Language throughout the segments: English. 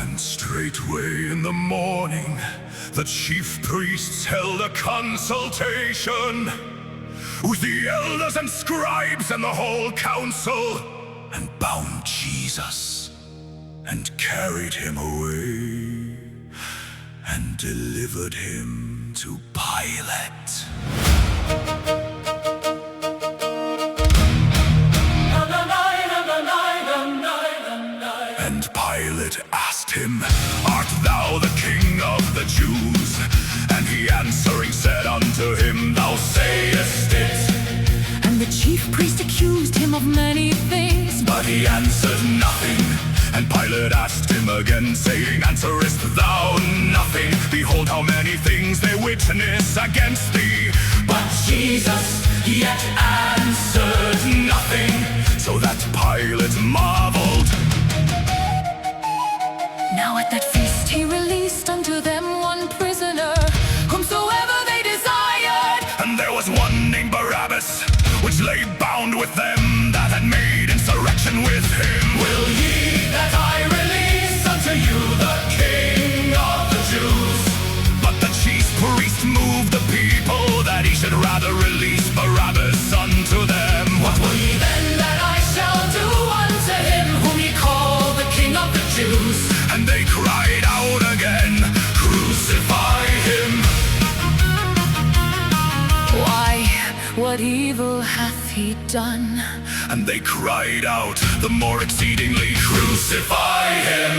And straightway in the morning, the chief priests held a consultation with the elders and scribes and the whole council, and bound Jesus and carried him away and delivered him to Pilate. And Pilate asked him, "Art thou the king of the Jews?" And he answering said unto him, "Thou sayest it." And the chief priest accused him of many things, but he answered nothing. And Pilate asked him again, saying, "Answerest thou nothing? Behold how many things they witness against thee." But Jesus yet answered nothing, so that Pilate marveled. Now at that feast he released unto them one prisoner, whomsoever they desired. And there was one named Barabbas, which lay bound with them that had made insurrection with him. "Will ye that I release unto you the King of the Jews?" But the chief priest moved the people that he should rather release Barabbas unto them. "What will ye then that I shall do unto him whom ye call the King of the Jews?" And they cried out again, "Crucify him!" Why, what evil hath he done? And they cried out the more exceedingly, "Crucify him!"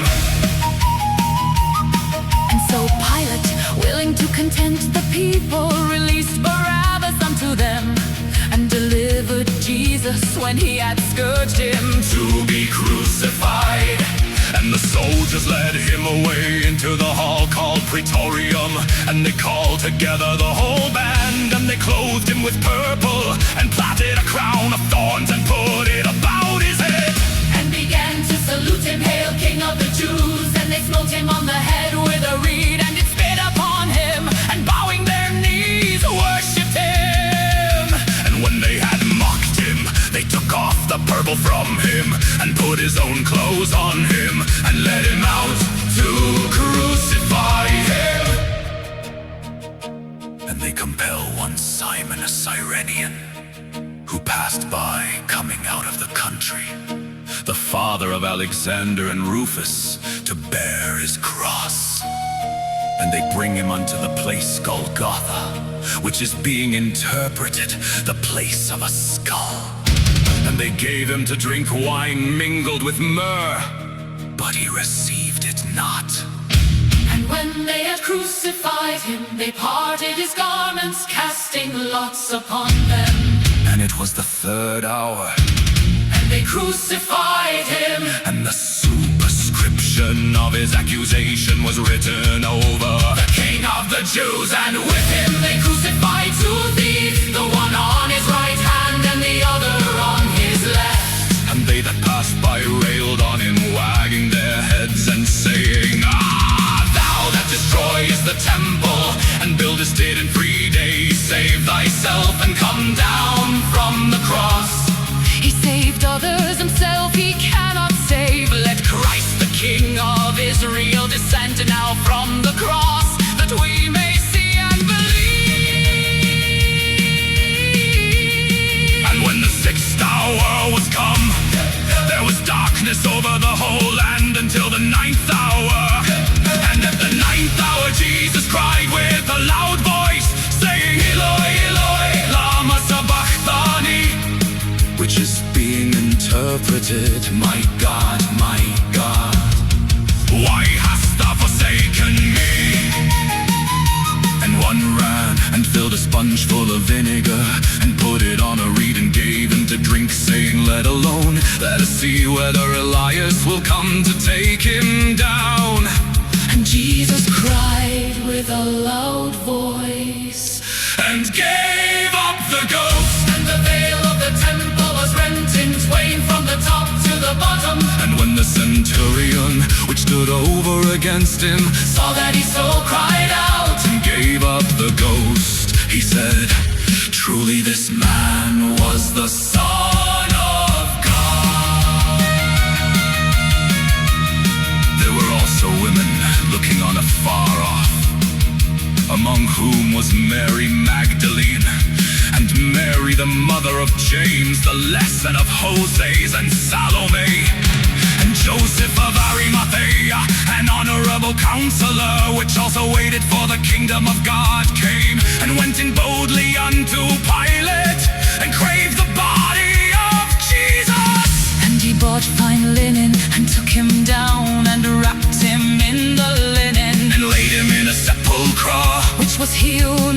And so Pilate, willing to content the people, released Barabbas unto them, and delivered Jesus when he had scourged him to be crucified. And the soldiers led him away into the hall called Praetorium, and they called together the whole band, and they clothed him with purple, and plaited a crown of thorns, and put it about his head, and began to salute him, "Hail, King of the Jews!" And they smote him on the head with a reed, and did spit upon him, and bowing their knees worshipped him. And when they had mocked him, they took off the purple from him, and put his own clothes on him, and led him out to crucify him. And they compel one Simon, a Cyrenian, who passed by coming out of the country, the father of Alexander and Rufus, to bear his cross. And they bring him unto the place Golgotha, which is being interpreted, the place of a skull. And they gave him to drink wine mingled with myrrh, but he received it not. And when they had crucified him, they parted his garments, casting lots upon them. And it was the third hour, and they crucified him. And the superscription of his accusation was written over, "The King of the Jews." And with him they crucified two thieves, the one on his right hand and the other on his left. And they that passed by railed on him, wagging their heads and saying, "Ah, thou that destroyest the temple, and buildest it in 3 days, save thyself and come down from the cross." He saved others, himself he cannot save. Let Christ the King of Israel descend now from the cross, that we may see and believe. And when the 6th hour was come, there was darkness over the whole land until the 9th hour. And at the 9th hour Jesus cried with a loud voice, saying, "Eloi, Eloi, lama sabachthani," which is being interpreted, "My God, why hast thou forsaken me?" And one ran and filled a sponge full of vinegar, and put it on a reed, and gave him to drink, saying, "Let alone, let us see whether Elias will come to take him down." And Jesus cried with a loud voice, and gave up the ghost. And the veil of the temple was rent in twain from the top to the bottom. And when the centurion, which stood over against him, saw that he so cried out, and gave up the ghost, he said, "Truly this man was the Son of God." There were also was Mary Magdalene, and Mary the mother of James, the lesson of Joses and Salome, and Joseph of Arimathea, an honorable counselor, which also waited for the kingdom of God, came and went in boldly unto Pilate, and craved the body of Jesus. And he bought fine linen, and took him down, and wrapped him in the linen, and laid him in a sepulchre, which was healed